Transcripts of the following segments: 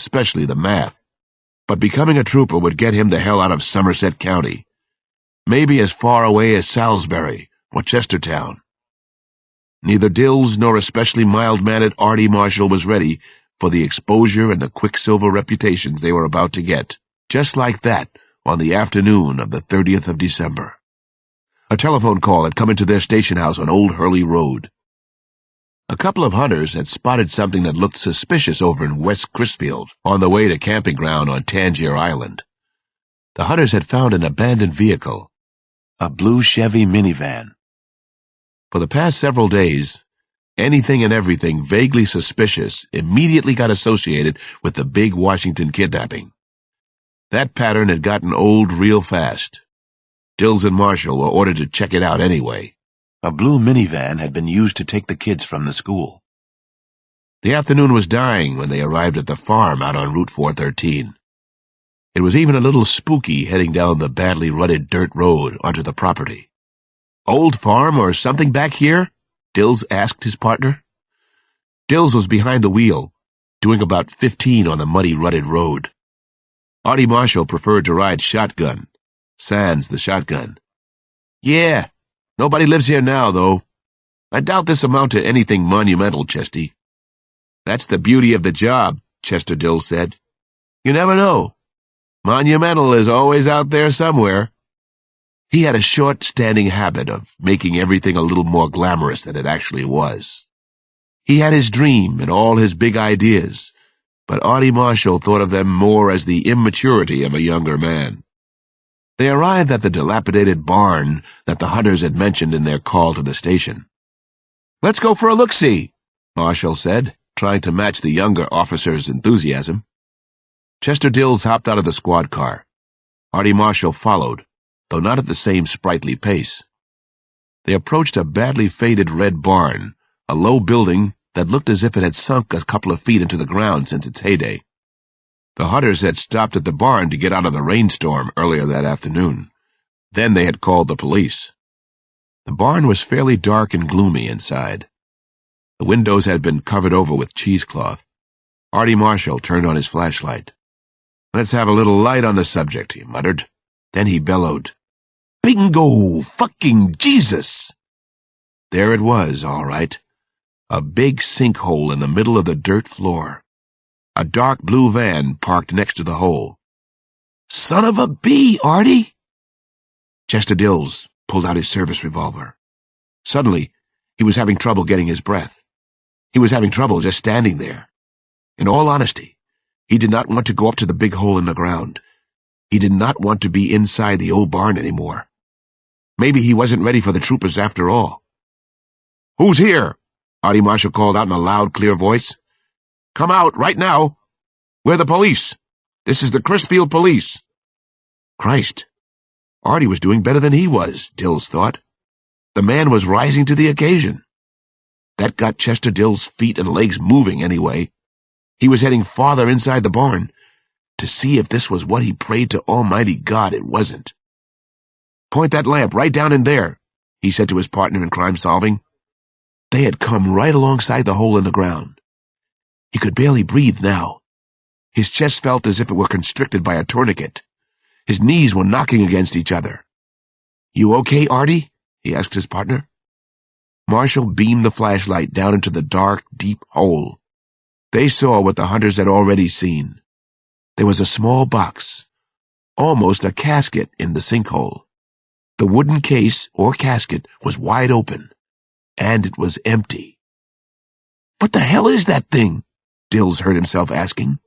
especially the math. But becoming a trooper would get him the hell out of Somerset County, maybe as far away as Salisbury or Chestertown. Neither Dills nor especially mild-mannered Artie Marshall was ready for the exposure and the quicksilver reputations they were about to get, just like that on the afternoon of the 30th of December. A telephone call had come into their station house on Old Hurley Road. A couple of hunters had spotted something that looked suspicious over in West Crisfield on the way to camping ground on Tangier Island. The hunters had found an abandoned vehicle, a blue Chevy minivan. For the past several days, anything and everything vaguely suspicious immediately got associated with the big Washington kidnapping. That pattern had gotten old real fast. Dills and Marshall were ordered to check it out anyway. A blue minivan had been used to take the kids from the school. The afternoon was dying when they arrived at the farm out on Route 413. It was even a little spooky heading down the badly rutted dirt road onto the property. "Old farm or something back here?" Dills asked his partner. Dills was behind the wheel, doing about 15 on the muddy, rutted road. Artie Marshall preferred to ride shotgun, sans the shotgun. "Yeah, nobody lives here now, though. I doubt this amount to anything monumental, Chesty." "That's the beauty of the job," Chester Dills said. "You never know. Monumental is always out there somewhere." He had a short-standing habit of making everything a little more glamorous than it actually was. He had his dream and all his big ideas, but Artie Marshall thought of them more as the immaturity of a younger man. They arrived at the dilapidated barn that the hunters had mentioned in their call to the station. "Let's go for a look-see," Marshall said, trying to match the younger officer's enthusiasm. Chester Dills hopped out of the squad car. Artie Marshall followed, though not at the same sprightly pace. They approached a badly faded red barn, a low building that looked as if it had sunk a couple of feet into the ground since its heyday. The hunters had stopped at the barn to get out of the rainstorm earlier that afternoon. Then they had called the police. The barn was fairly dark and gloomy inside. The windows had been covered over with cheesecloth. Artie Marshall turned on his flashlight. "Let's have a little light on the subject," he muttered. Then he bellowed, "Bingo! Fucking Jesus!" There it was, all right. A big sinkhole in the middle of the dirt floor. A dark blue van parked next to the hole. "Son of a bee, Artie!" Chester Dills pulled out his service revolver. Suddenly, he was having trouble getting his breath. He was having trouble just standing there. In all honesty, he did not want to go up to the big hole in the ground. He did not want to be inside the old barn anymore. Maybe he wasn't ready for the troopers after all. "Who's here?" Artie Marshall called out in a loud, clear voice. "Come out, right now. We're the police. This is the Crisfield police." Christ. Artie was doing better than he was, Dills thought. The man was rising to the occasion. That got Chester Dills' feet and legs moving anyway. He was heading farther inside the barn to see if this was what he prayed to Almighty God it wasn't. "Point that lamp right down in there," he said to his partner in crime-solving. They had come right alongside the hole in the ground. He could barely breathe now. His chest felt as if it were constricted by a tourniquet. His knees were knocking against each other. "You okay, Artie?" he asked his partner. Marshall beamed the flashlight down into the dark, deep hole. They saw what the hunters had already seen. There was a small box, almost a casket, in the sinkhole. The wooden case, or casket, was wide open, and it was empty. "What the hell is that thing?" Dills heard himself asking.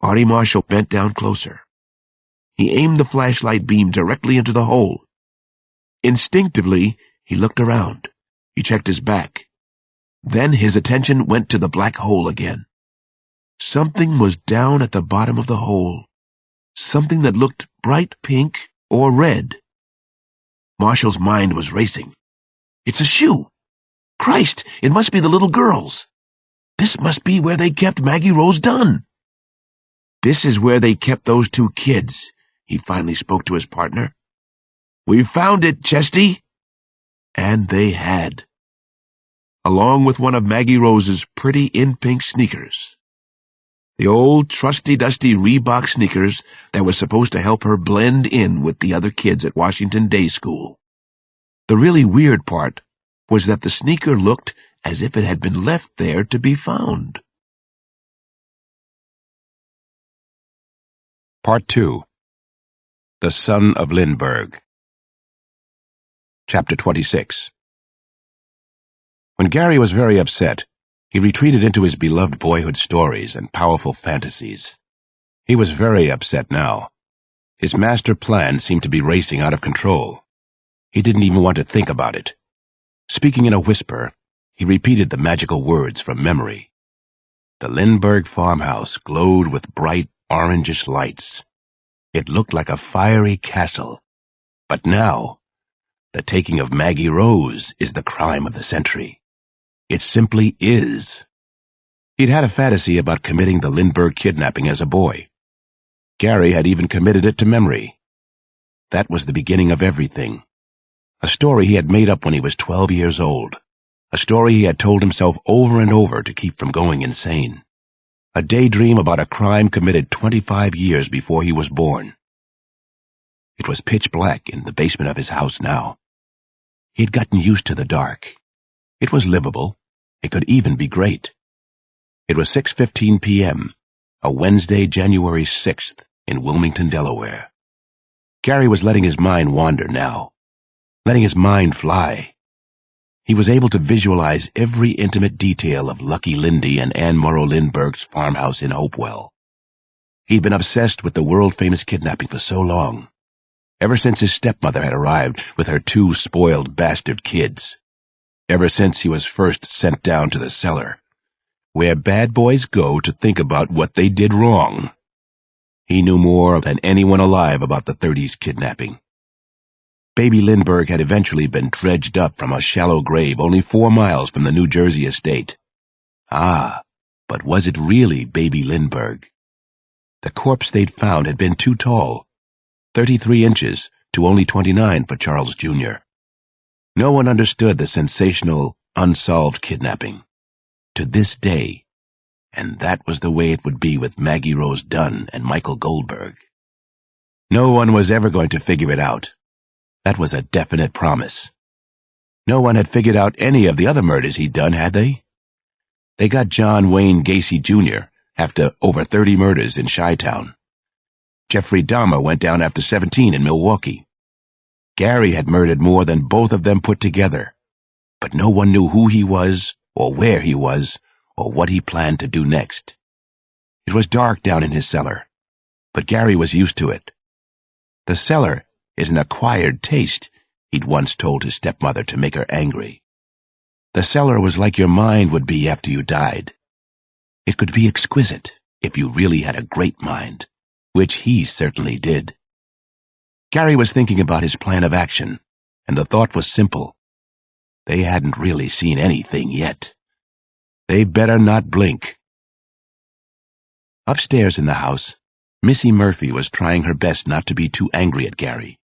Artie Marshall bent down closer. He aimed the flashlight beam directly into the hole. Instinctively, he looked around. He checked his back. Then his attention went to the black hole again. Something was down at the bottom of the hole. Something that looked bright pink or red. Marshall's mind was racing. "It's a shoe! Christ, it must be the little girl's. This must be where they kept Maggie Rose Dunn. This is where they kept those two kids," he finally spoke to his partner. "We found it, Chesty." And they had. Along with one of Maggie Rose's pretty in-pink sneakers. The old trusty-dusty Reebok sneakers that were supposed to help her blend in with the other kids at Washington Day School. The really weird part was that the sneaker looked as if it had been left there to be found. Part 2. The Son of Lindbergh. Chapter 26. When Gary was very upset, he retreated into his beloved boyhood stories and powerful fantasies. He was very upset now. His master plan seemed to be racing out of control. He didn't even want to think about it. Speaking in a whisper, he repeated the magical words from memory. The Lindbergh farmhouse glowed with bright, orangish lights. It looked like a fiery castle. But now, the taking of Maggie Rose is the crime of the century. It simply is. He'd had a fantasy about committing the Lindbergh kidnapping as a boy. Gary had even committed it to memory. That was the beginning of everything. A story he had made up when he was 12 years old. A story he had told himself over and over to keep from going insane. A daydream about a crime committed 25 years before he was born. It was pitch black in the basement of his house now. He had gotten used to the dark. It was livable. It could even be great. It was 6:15 p.m., a Wednesday, January 6th, in Wilmington, Delaware. Gary was letting his mind wander now. Letting his mind fly. He was able to visualize every intimate detail of Lucky Lindy and Anne Morrow Lindbergh's farmhouse in Hopewell. He'd been obsessed with the world-famous kidnapping for so long, ever since his stepmother had arrived with her 2 spoiled bastard kids, ever since he was first sent down to the cellar, where bad boys go to think about what they did wrong. He knew more than anyone alive about the 30s kidnapping. Baby Lindbergh had eventually been dredged up from a shallow grave only 4 miles from the New Jersey estate. Ah, but was it really Baby Lindbergh? The corpse they'd found had been too tall, 33 inches to only 29 for Charles Jr. No one understood the sensational, unsolved kidnapping. To this day. And that was the way it would be with Maggie Rose Dunn and Michael Goldberg. No one was ever going to figure it out. That was a definite promise. No one had figured out any of the other murders he'd done, had they? They got John Wayne Gacy Jr. after over 30 murders in Chi-Town. Jeffrey Dahmer went down after 17 in Milwaukee. Gary had murdered more than both of them put together, but no one knew who he was, or where he was, or what he planned to do next. It was dark down in his cellar, but Gary was used to it. The cellar is an acquired taste, he'd once told his stepmother to make her angry. The cellar was like your mind would be after you died. It could be exquisite if you really had a great mind, which he certainly did. Gary was thinking about his plan of action, and the thought was simple. They hadn't really seen anything yet. They better not blink. Upstairs in the house, Missy Murphy was trying her best not to be too angry at Gary.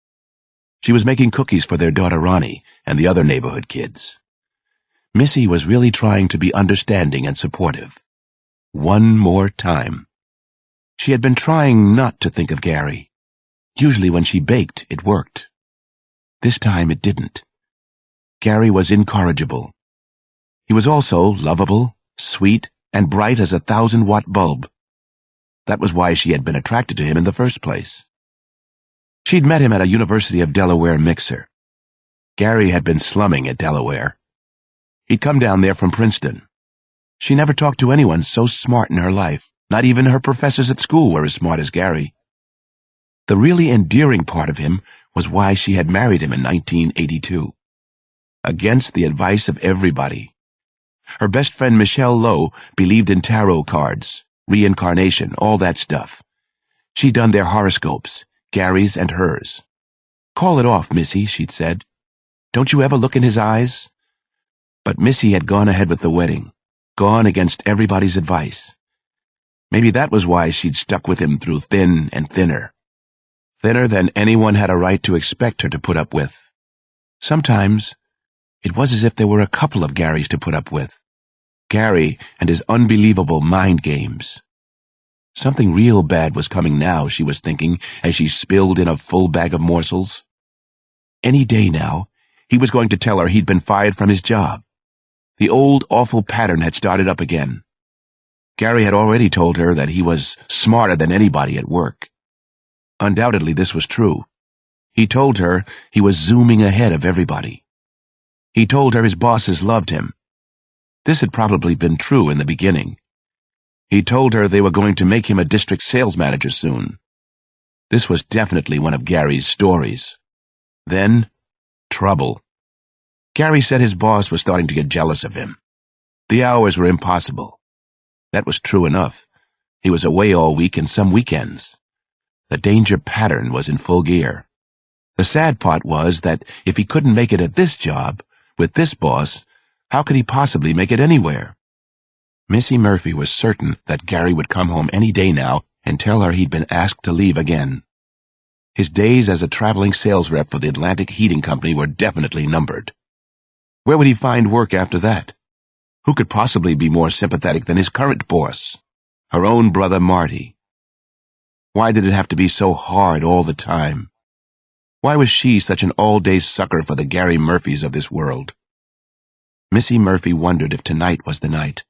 She was making cookies for their daughter Ronnie and the other neighborhood kids. Missy was really trying to be understanding and supportive. One more time. She had been trying not to think of Gary. Usually when she baked, it worked. This time it didn't. Gary was incorrigible. He was also lovable, sweet, and bright as a 1,000-watt bulb. That was why she had been attracted to him in the first place. She'd met him at a University of Delaware mixer. Gary had been slumming at Delaware. He'd come down there from Princeton. She never talked to anyone so smart in her life. Not even her professors at school were as smart as Gary. The really endearing part of him was why she had married him in 1982. Against the advice of everybody. Her best friend Michelle Lowe believed in tarot cards, reincarnation, all that stuff. She'd done their horoscopes, Gary's and hers. "Call it off, Missy," she'd said. "Don't you ever look in his eyes?" But Missy had gone ahead with the wedding, gone against everybody's advice. Maybe that was why she'd stuck with him through thin and thinner. Thinner than anyone had a right to expect her to put up with. Sometimes, it was as if there were a couple of Garys to put up with. Gary and his unbelievable mind games. Something real bad was coming now, she was thinking, as she spilled in a full bag of morsels. Any day now, he was going to tell her he'd been fired from his job. The old, awful pattern had started up again. Gary had already told her that he was smarter than anybody at work. Undoubtedly, this was true. He told her he was zooming ahead of everybody. He told her his bosses loved him. This had probably been true in the beginning. He told her they were going to make him a district sales manager soon. This was definitely one of Gary's stories. Then, trouble. Gary said his boss was starting to get jealous of him. The hours were impossible. That was true enough. He was away all week and some weekends. The danger pattern was in full gear. The sad part was that if he couldn't make it at this job, with this boss, how could he possibly make it anywhere? Missy Murphy was certain that Gary would come home any day now and tell her he'd been asked to leave again. His days as a traveling sales rep for the Atlantic Heating Company were definitely numbered. Where would he find work after that? Who could possibly be more sympathetic than his current boss, her own brother Marty? Why did it have to be so hard all the time? Why was she such an all-day sucker for the Gary Murphys of this world? Missy Murphy wondered if tonight was the night.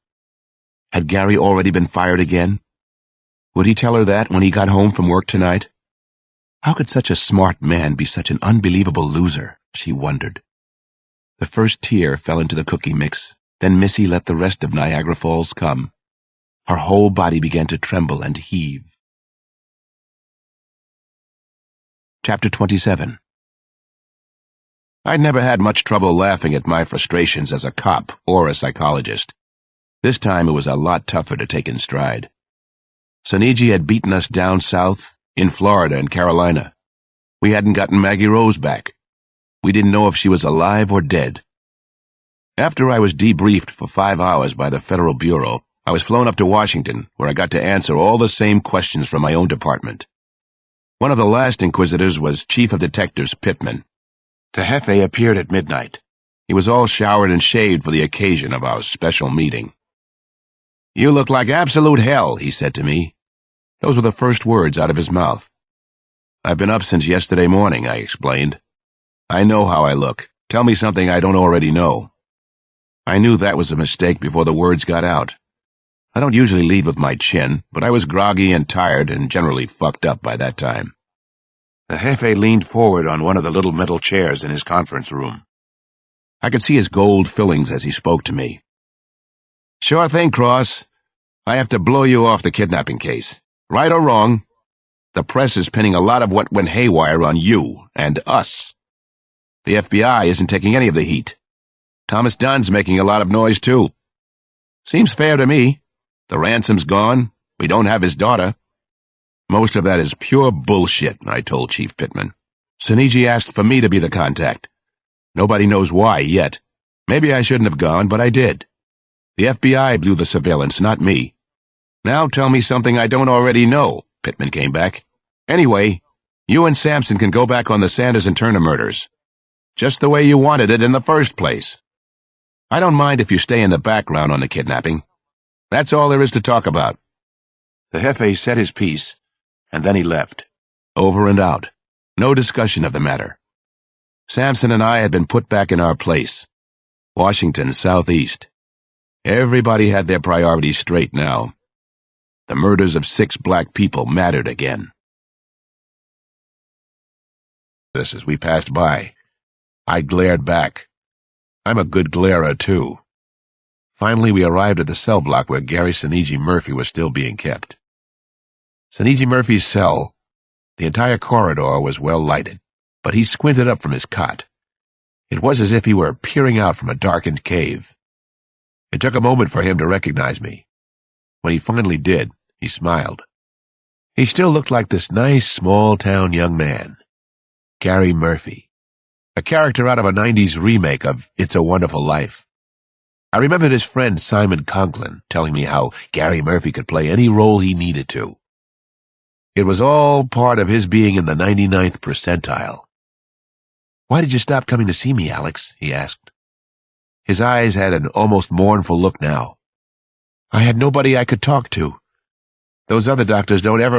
Had Gary already been fired again? Would he tell her that when he got home from work tonight? How could such a smart man be such an unbelievable loser, she wondered. The first tear fell into the cookie mix, then Missy let the rest of Niagara Falls come. Her whole body began to tremble and heave. Chapter 27. I'd never had much trouble laughing at my frustrations as a cop or a psychologist. This time it was a lot tougher to take in stride. Soniji had beaten us down south, in Florida and Carolina. We hadn't gotten Maggie Rose back. We didn't know if she was alive or dead. After I was debriefed for 5 hours by the Federal Bureau, I was flown up to Washington, where I got to answer all the same questions from my own department. One of the last inquisitors was Chief of Detectives Pittman. Tehefe appeared at midnight. He was all showered and shaved for the occasion of our special meeting. "You look like absolute hell," he said to me. Those were the first words out of his mouth. "I've been up since yesterday morning," I explained. "I know how I look. Tell me something I don't already know." I knew that was a mistake before the words got out. I don't usually lead with my chin, but I was groggy and tired and generally fucked up by that time. The Jefe leaned forward on one of the little metal chairs in his conference room. I could see his gold fillings as he spoke to me. "Sure thing, Cross. I have to blow you off the kidnapping case. Right or wrong, the press is pinning a lot of what went haywire on you and us. The FBI isn't taking any of the heat. Thomas Dunn's making a lot of noise, too. Seems fair to me. The ransom's gone. We don't have his daughter." "Most of that is pure bullshit," I told Chief Pittman. "Soniji asked for me to be the contact. Nobody knows why yet. Maybe I shouldn't have gone, but I did. The FBI blew the surveillance, not me." "Now tell me something I don't already know," Pittman came back. "Anyway, you and Sampson can go back on the Sanders and Turner murders. Just the way you wanted it in the first place. I don't mind if you stay in the background on the kidnapping. That's all there is to talk about." The Jefe said his piece, and then he left. Over and out. No discussion of the matter. Sampson and I had been put back in our place. Washington, southeast. Everybody had their priorities straight now. The murders of 6 black people mattered again. As we passed by, I glared back. I'm a good glarer, too. Finally, we arrived at the cell block where Gary Soniji Murphy was still being kept. Soniji Murphy's cell, the entire corridor was well lighted, but he squinted up from his cot. It was as if he were peering out from a darkened cave. It took a moment for him to recognize me. When he finally did, he smiled. He still looked like this nice, small-town young man. Gary Murphy. A character out of a 90s remake of It's a Wonderful Life. I remembered his friend Simon Conklin telling me how Gary Murphy could play any role he needed to. It was all part of his being in the 99th percentile. "Why did you stop coming to see me, Alex?" he asked. His eyes had an almost mournful look now. "I had nobody I could talk to. Those other doctors don't ever